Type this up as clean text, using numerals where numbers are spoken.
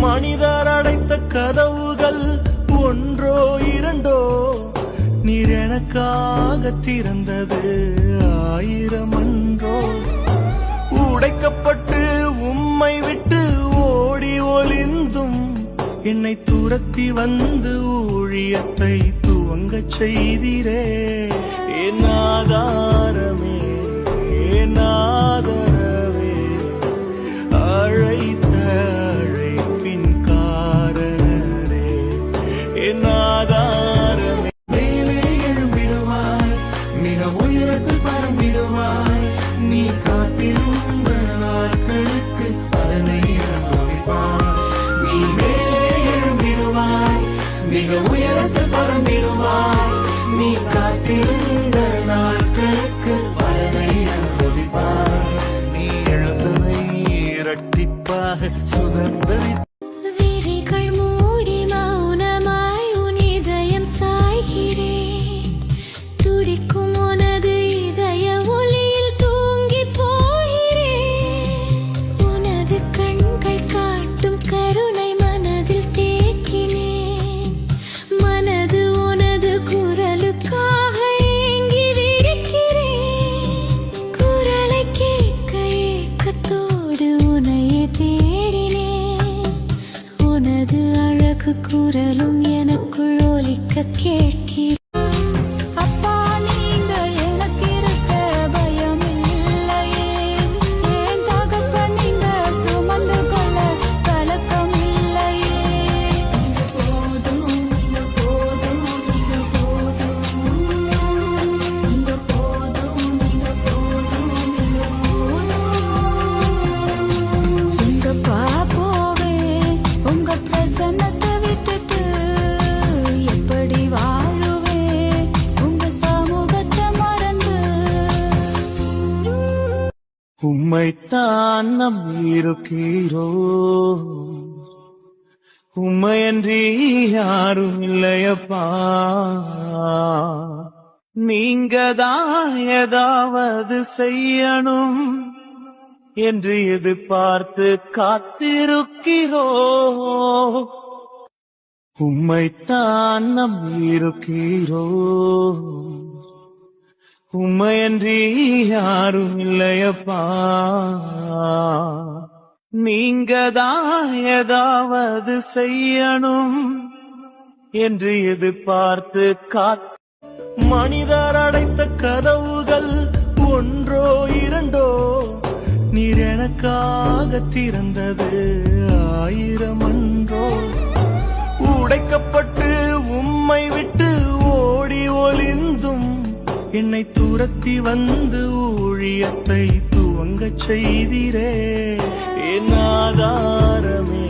மனிதர் அடைத்த கதவுகள் ஒன்றோ இரண்டோ, நீர் எனக்காக திறந்தது 1000 அன்றோ. உடைக்கப்பட்டு உம்மை விட்டு ஓடி ஒளிந்தும் என்னை துரத்தி வந்து ஊழியத்தை துவங்கச் செய்திரே. என் ஆதாரமே, என் ஆதரவே, அழைத்த அழைப்பின் காரணரே. என் ஆதாரமே. மேலே எழும்பிடுவாய், மிக உயரத்தில் பறந்திடுவாய். நீ காத்திருந்த நாட்களுக்கு பலனை அனுபவிப்பாய். நீ மேலே எழும்பிடுவாய், மிக உயரத்தில் பறந்திடுவாய். நீ காத்திருந்த நாட்களுக்கு பலனை அனுபவிப்பாய். நீ எழுந்ததை இரட்டிப்பாக சுதந்தரி விழிகள் மூடி மௌனமாய் உன் இதயம் சாய்கிறேன். துடிக்கும் உனது இதய ஒளியில் தூங்கி போகிறேன். உனது கண்கள் காட்டும் கருணை மனதில் தேக்கினேன். மனது உனது குரலுக்காக ஏங்கி விழிக்கிறேன். குரலை கேட்க ஏக்கத்தோடு உன்னையே தேடினேன். உனது அழகு குரலும் எனக்குள் ஒலிக்க கேட்கிறேன். அப்பா, நீங்க எனக்கு இருக்க பயம் இல்லையே. என் தகப்பன் நீங்க சுமந்து கொள்ள கலக்கம் இல்லையே. நீங்க போதும், நீங்க போதும், நீங்க போதும். நீங்க போதும், நீங்க போதும், நீங்க போதும். எங்க பாப்போவே உங்க பிரசன்னத்தை விட்டுட்டு எப்படி வாழுவே உங்க சமூகத்தை மறந்து. உம்மைத்தான் நம்பியிருக்கிறோ, உம்மையன்றி யாரும் இல்லையப்பா. நீங்கதான் ஏதாவது செய்யணும் என்று எதிர்பார்த்து காத்திருக்கிறோ. உம்மைத்தான் நம்பியிருக்கிறோ, உம்மையன்றி யாரும் இல்லையப்பா. நீங்கதான் ஏதாவது செய்யணும் என்று எதிர்பார்த்து மனிதர் அடைத்த கதவுகள் ஒன்றோ இரண்டோ, நீர் எனக்காக திறந்தது 1000 அன்றோ. உடைக்கப்பட்டு உம்மை விட்டு ஓடி ஒளிந்தும் என்னை துரத்தி வந்து ஊழியத்தை துவங்கச் செய்திரே. என் ஆதாரமே,